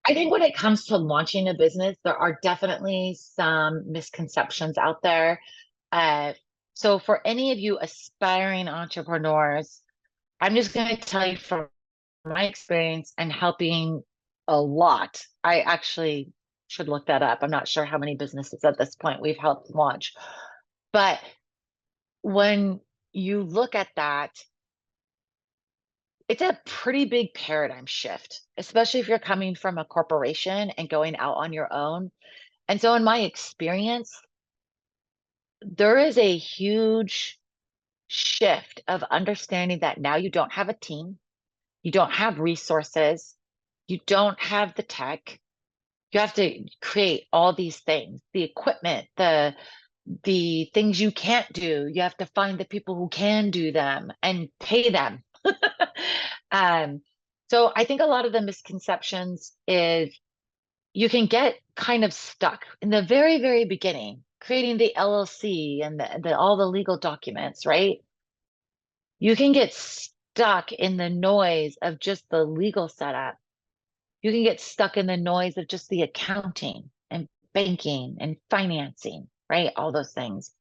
I think when it comes to launching a business, there are definitely some misconceptions out there. Uh, so for any of you aspiring entrepreneurs, I'm just going to tell you from my experience and helping a lot. I actually should look that up. I'm not sure how many businesses at this point we've helped launch. But when you look at that, it's a pretty big paradigm shift, especially if you're coming from a corporation and going out on your own. And so, in my experience, there is a huge shift of understanding that now you don't have a team, you don't have resources, you don't have the tech. You have to create all these things, the equipment, the things you can't do. You have to find the people who can do them and pay them. Um, so I think a lot of the misconceptions is you can get kind of stuck in the very, very beginning, creating the LLC and all the legal documents, right? You can get stuck in the noise of just the legal setup. You can get stuck in the noise of just the accounting and banking and financing, right? All those things.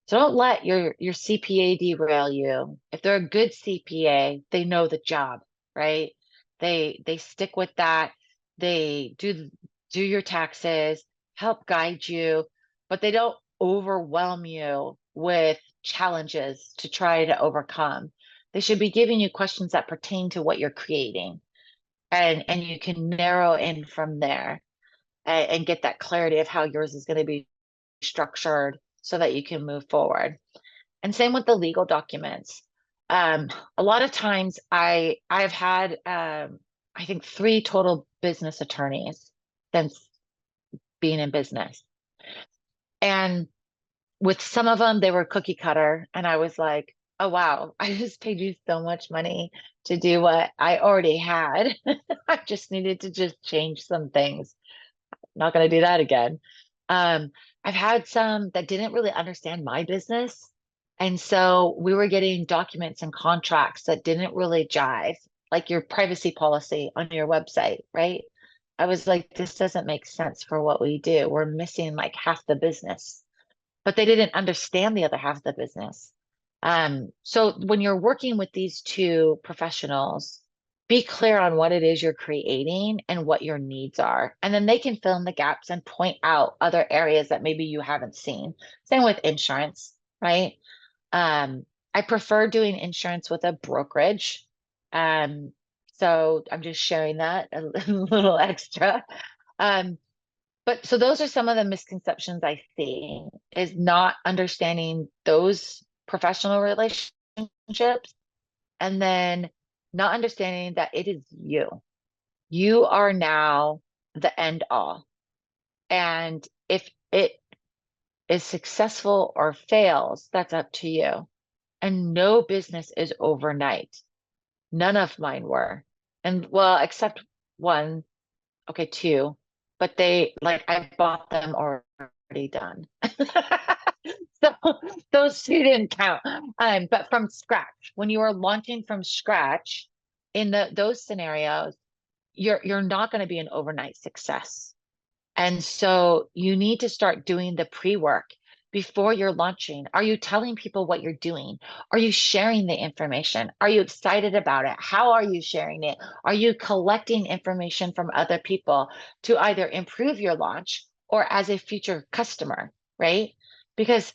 So don't let your CPA derail you. If they're a good CPA, they know the job, right? They stick with that. They do your taxes, help guide you, but they don't overwhelm you with challenges to try to overcome. They should be giving you questions that pertain to what you're creating, and you can narrow in from there and get that clarity of how yours is going to be structured so that you can move forward. And same with the legal documents. A lot of times I've had I think three total business attorneys since being in business. And with some of them, they were cookie cutter. And I was like, oh, wow, I just paid you so much money to do what I already had. I just needed to just change some things. Not going to do that again. Um, I've had some that didn't really understand my business. And so we were getting documents and contracts that didn't really jive, like your privacy policy on your website, right? I was like, this doesn't make sense for what we do. We're missing like half the business, but they didn't understand the other half of the business. So when you're working with these two professionals, be clear on what it is you're creating and what your needs are. And then they can fill in the gaps and point out other areas that maybe you haven't seen. Same with insurance, right? I prefer doing insurance with a brokerage. Um, so I'm just sharing that a little extra. Um, but so those are some of the misconceptions I see is not understanding those professional relationships and then not understanding that it is you. You are now the end all. And if it is successful or fails, that's up to you. And no business is overnight. None of mine were. And well, except one, okay, two, but they like I bought them already done. So those two didn't count. But from scratch, when you are launching from scratch in those scenarios, you're not going to be an overnight success. And so you need to start doing the pre-work before you're launching. Are you telling people what you're doing? Are you sharing the information? Are you excited about it? How are you sharing it? Are you collecting information from other people to either improve your launch or as a future customer, right? Because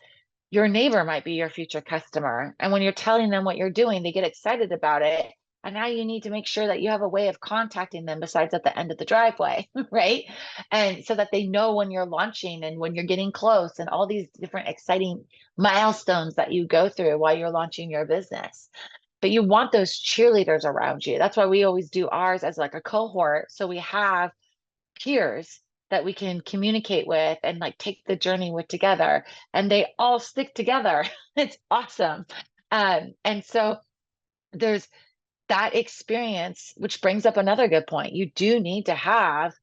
your neighbor might be your future customer. And when you're telling them what you're doing, they get excited about it. And now you need to make sure that you have a way of contacting them besides at the end of the driveway, right? And so that they know when you're launching and when you're getting close and all these different exciting milestones that you go through while you're launching your business. But you want those cheerleaders around you. That's why we always do ours as like a cohort. So we have peers that we can communicate with and like take the journey with together, and they all stick together. It's awesome. And so there's that experience, which brings up another good point. You do need to have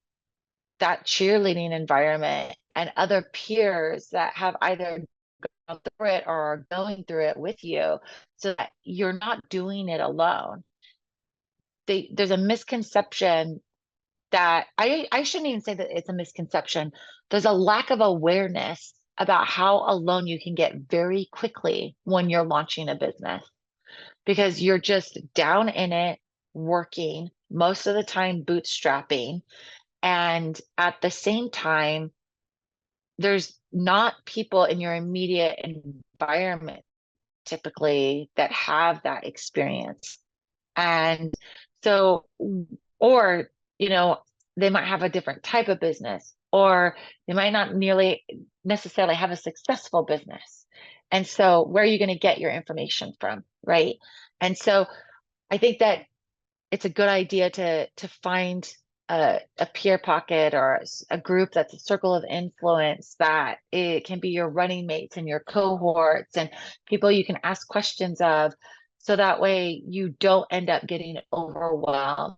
that cheerleading environment and other peers that have either gone through it or are going through it with you so that you're not doing it alone. There's a misconception that I shouldn't even say that it's a misconception. There's a lack of awareness about how alone you can get very quickly when you're launching a business because you're just down in it, working, most of the time bootstrapping. And at the same time, there's not people in your immediate environment typically that have that experience. And so, or, you know, they might have a different type of business, or they might not nearly necessarily have a successful business. And so, where are you going to get your information from? Right. And so, I think that it's a good idea to find a peer pocket or a group that's a circle of influence that it can be your running mates and your cohorts and people you can ask questions of so that way you don't end up getting overwhelmed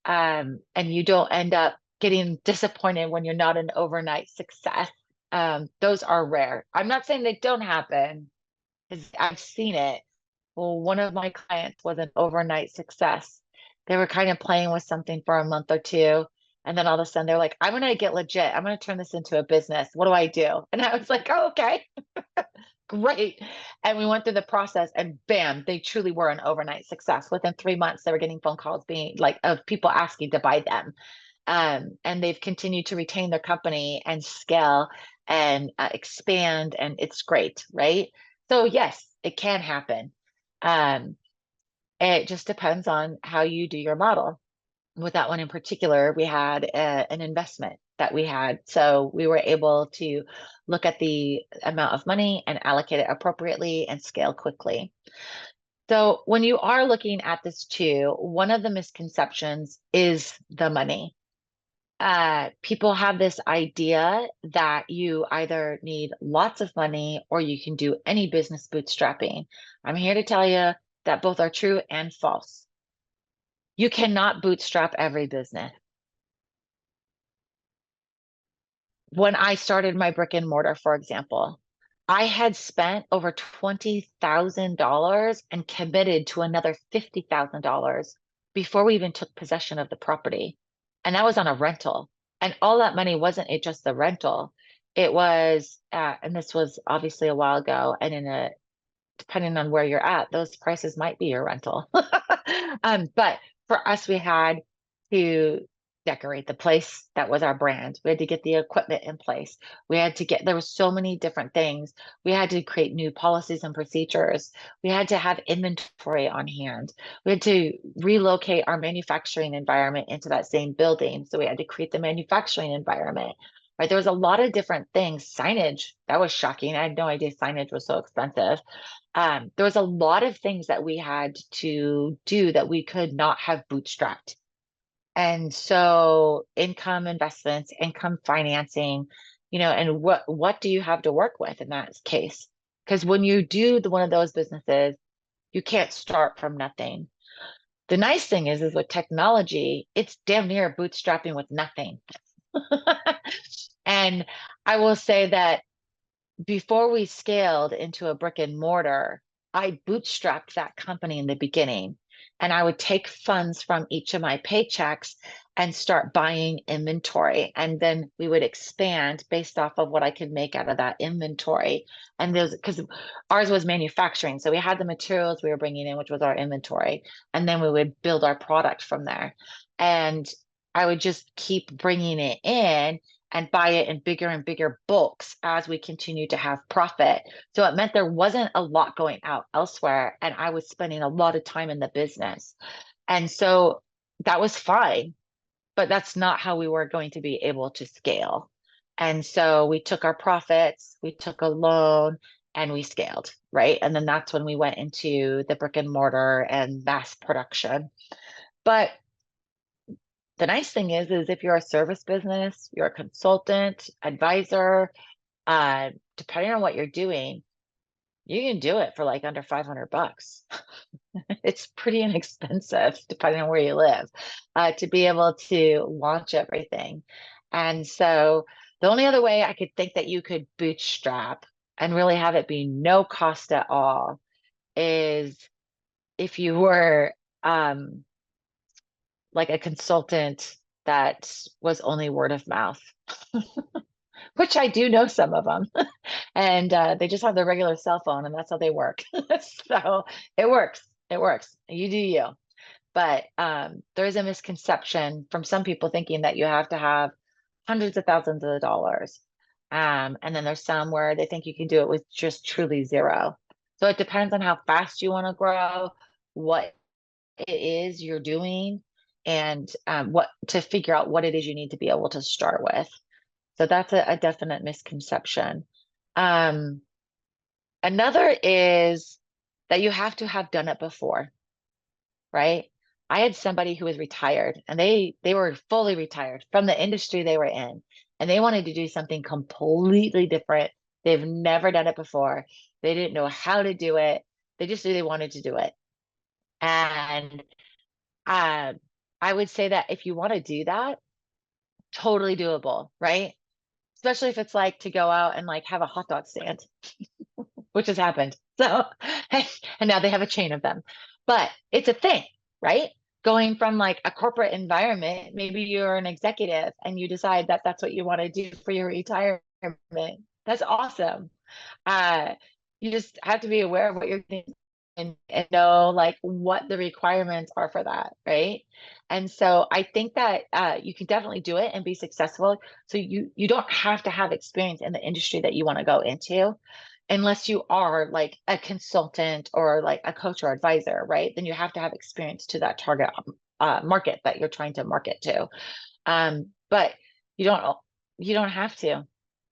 and you don't end up getting disappointed when you're not an overnight success. Those are rare. I'm not saying they don't happen because I've seen it. Well, one of my clients was an overnight success. They were kind of playing with something for a month or two. And then all of a sudden they're like, I'm going to get legit. I'm going to turn this into a business. What do I do? And I was like, oh, okay, great. And we went through the process and bam, they truly were an overnight success. Within 3 months, they were getting phone calls being like of people asking to buy them. And they've continued to retain their company and scale and expand. And it's great, right? So yes, it can happen. Um, it just depends on how you do your model. With that one in particular, we had an investment that we had. So we were able to look at the amount of money and allocate it appropriately and scale quickly. So when you are looking at this too, one of the misconceptions is the money. People have this idea that you either need lots of money or you can do any business bootstrapping. I'm here to tell you that both are true and false. You cannot bootstrap every business. When I started my brick and mortar, for example, I had spent over $20,000 and committed to another $50,000 before we even took possession of the property. And that was on a rental. And all that money wasn't it just the rental. It was, and this was obviously a while ago, and in a depending on where you're at, those prices might be your rental. But for us, we had to decorate the place. That was our brand. We had to get the equipment in place. We had to get, there were so many different things. We had to create new policies and procedures. We had to have inventory on hand. We had to relocate our manufacturing environment into that same building. So we had to create the manufacturing environment. Right. There was a lot of different things. Signage, that was shocking. I had no idea signage was so expensive. There was a lot of things that we had to do that we could not have bootstrapped. And so income investments, income financing, and what do you have to work with in that case? Because when you do one of those businesses, you can't start from nothing. The nice thing is with technology, it's damn near bootstrapping with nothing. And I will say that before we scaled into a brick and mortar, I bootstrapped that company in the beginning. And I would take funds from each of my paychecks and start buying inventory. And then we would expand based off of what I could make out of that inventory. And there's because ours was manufacturing. So we had the materials we were bringing in, which was our inventory. And then we would build our product from there. And I would just keep bringing it in and buy it in bigger and bigger bulks as we continue to have profit. So it meant there wasn't a lot going out elsewhere, and I was spending a lot of time in the business. And so that was fine, but that's not how we were going to be able to scale. And so we took our profits, we took a loan, and we scaled, right? And then that's when we went into the brick and mortar and mass production. But the nice thing is if you're a service business, you're a consultant, advisor, depending on what you're doing, you can do it for like under $500. It's pretty inexpensive, depending on where you live, to be able to launch everything. And so the only other way I could think that you could bootstrap and really have it be no cost at all is if you were like a consultant that was only word of mouth, which I do know some of them. And they just have their regular cell phone and that's how they work. So it works. It works. You do you. But there's a misconception from some people thinking that you have to have hundreds of thousands of dollars. And then there's some where they think you can do it with just truly zero. So it depends on how fast you want to grow, what it is you're doing, and what to figure out what it is you need to be able to start with. So that's a definite misconception. Um, Another is that you have to have done it before, right? I had somebody who was retired and they were fully retired from the industry they were in and they wanted to do something completely different. They've never done it before. They didn't know how to do it. They just knew they wanted to do it. And uh, I would say that if you want to do that, totally doable, right? Especially if it's like to go out and like have a hot dog stand, which has happened. So, and now they have a chain of them, but it's a thing, right? Going from like a corporate environment, maybe you're an executive and you decide that that's what you want to do for your retirement. That's awesome. Uh, you just have to be aware of what you're doing and know like what the requirements are for that, right? And so I think that you can definitely do it and be successful. So you don't have to have experience in the industry that you want to go into, unless you are like a consultant or like a coach or advisor, right? Then you have to have experience to that target market that you're trying to market to. But you don't you don't have to.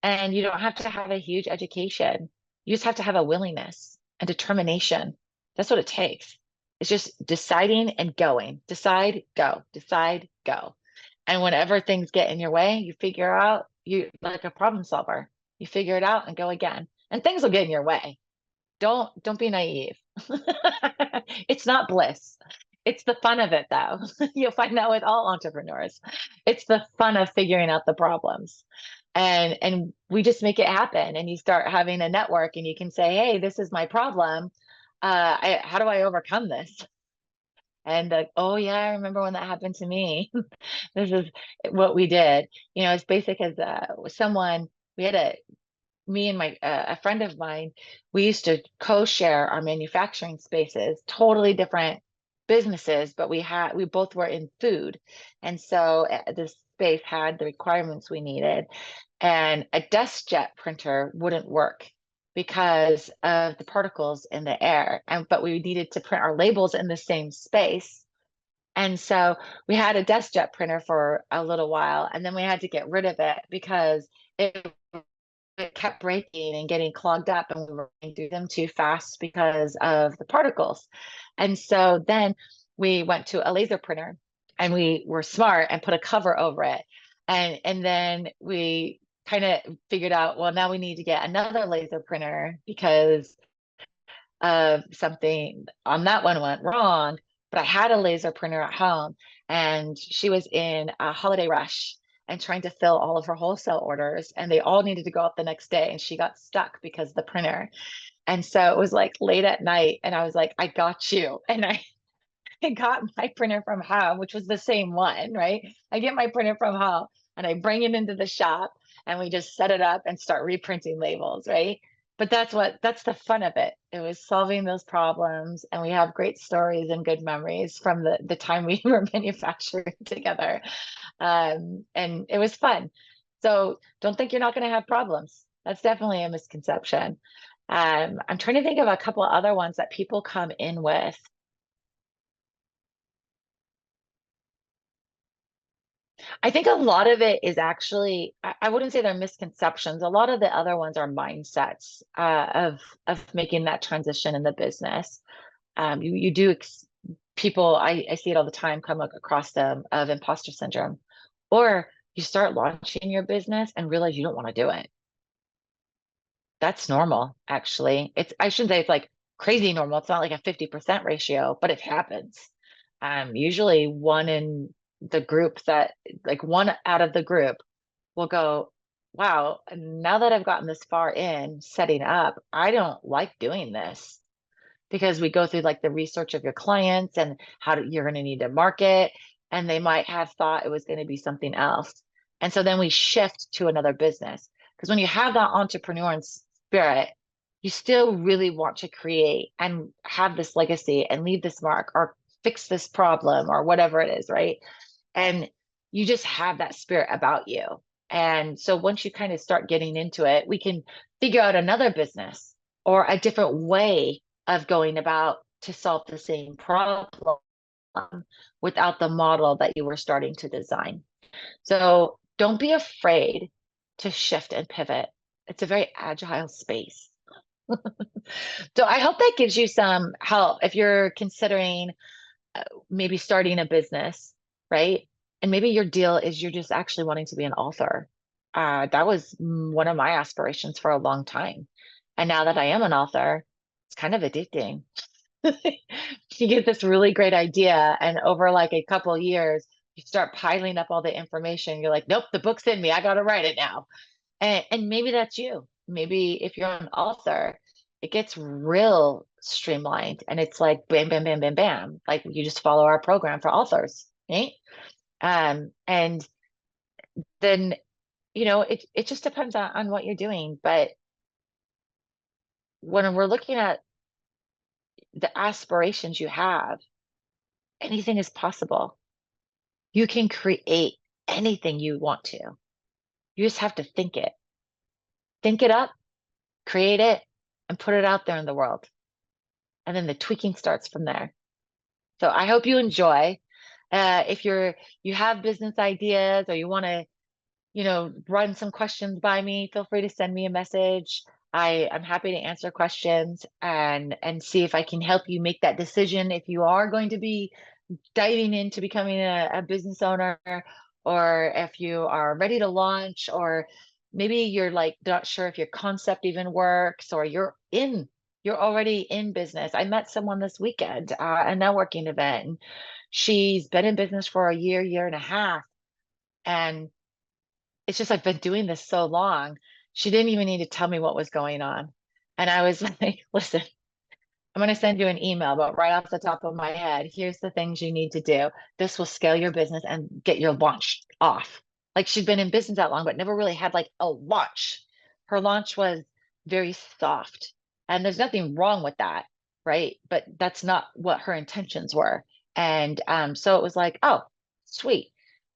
And you don't have to have a huge education. You just have to have a willingness and determination. That's what it takes. It's just deciding and going. Decide, go, decide, go. And whenever things get in your way, you figure out you like a problem solver. You figure it out and go again. And things will get in your way. Don't be naive. It's not bliss. It's the fun of it though. You'll find that with all entrepreneurs. It's the fun of figuring out the problems. And we just make it happen and you start having a network and you can say, "Hey, this is my problem. How do I overcome this?" And like, "Oh yeah, I remember when that happened to me." This is what we did. You know, as basic as someone we had me and my a friend of mine, we used to co-share our manufacturing spaces, totally different businesses, but we both were in food. And so this space had the requirements we needed. And a desk jet printer wouldn't work because of the particles in the air. And but we needed to print our labels in the same space. And so we had a desk jet printer for a little while, and then we had to get rid of it because it kept breaking and getting clogged up and we were running through them too fast because of the particles. And so then we went to a laser printer and we were smart and put a cover over it. And then we kind of figured out, well, now we need to get another laser printer because something on that one went wrong. But I had a laser printer at home and she was in a holiday rush and trying to fill all of her wholesale orders and they all needed to go out the next day and she got stuck because of the printer. And so it was like late at night and I was like, I got you. And I got my printer from home, which was the same one, right? I get my printer from home and I bring it into the shop and we just set it up and start reprinting labels, right? But that's the fun of it. It was solving those problems and we have great stories and good memories from the time we were manufacturing together. And it was fun. So don't think you're not going to have problems. That's definitely a misconception. I'm trying to think of a couple other ones that people come in with. I think a lot of it is actually, I wouldn't say they're misconceptions. A lot of the other ones are mindsets of making that transition in the business. You do people, I see it all the time come across them of imposter syndrome, or you start launching your business and realize you don't want to do it. That's normal, actually. I shouldn't say it's like crazy normal. It's not like a 50% ratio, but it happens. Usually one in the group that like one out of the group will go, wow, now that I've gotten this far in setting up, I don't like doing this because we go through like the research of your clients and you're going to need to market. and they might have thought it was going to be something else. And so then we shift to another business. Because when you have that entrepreneur spirit, you still really want to create and have this legacy and leave this mark or fix this problem or whatever it is, right? And you just have that spirit about you. And so once you kind of start getting into it, we can figure out another business or a different way of going about to solve the same problem without the model that you were starting to design. So don't be afraid to shift and pivot. It's a very agile space. So I hope that gives you some help if you're considering maybe starting a business, right? And maybe your deal is you're just actually wanting to be an author. That was one of my aspirations for a long time. And now that I am an author, it's kind of addicting. You get this really great idea, and over like a couple of years, you start piling up all the information. You're like, nope, the book's in me. I got to write it now. And maybe that's you. Maybe if you're an author, it gets real streamlined and it's like bam, bam, bam, bam, bam. Like you just follow our program for authors, right? And then, it just depends on what you're doing. But when we're looking at the aspirations you have, anything is possible. You can create anything you want to. You just have to think it up, create it, and put it out there in the world. And then the tweaking starts from there. So I hope you enjoy. If you have business ideas or you want to, run some questions by me, feel free to send me a message. I'm happy to answer questions and see if I can help you make that decision if you are going to be diving into becoming a business owner, or if you are ready to launch, or maybe you're like not sure if your concept even works, or you're already in business. I met someone this weekend, a networking event, and she's been in business for a year and a half. And it's just, I've been doing this so long. She didn't even need to tell me what was going on. And I was like, listen, I'm going to send you an email, but right off the top of my head, here's the things you need to do. This will scale your business and get your launch off. Like she'd been in business that long, but never really had like a launch. Her launch was very soft. And there's nothing wrong with that, right? But that's not what her intentions were. And so it was like, oh, sweet.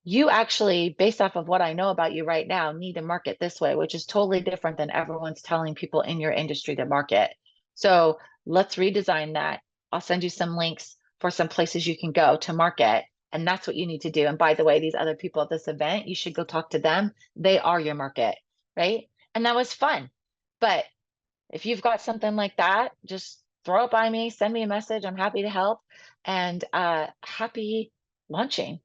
You actually, based off of what I know about you right now, need to market this way, which is totally different than everyone's telling people in your industry to market. So let's redesign that. I'll send you some links for some places you can go to market. And that's what you need to do. And by the way, these other people at this event, you should go talk to them. They are your market, right? And that was fun. But if you've got something like that, just throw it by me, send me a message. I'm happy to help, and happy launching.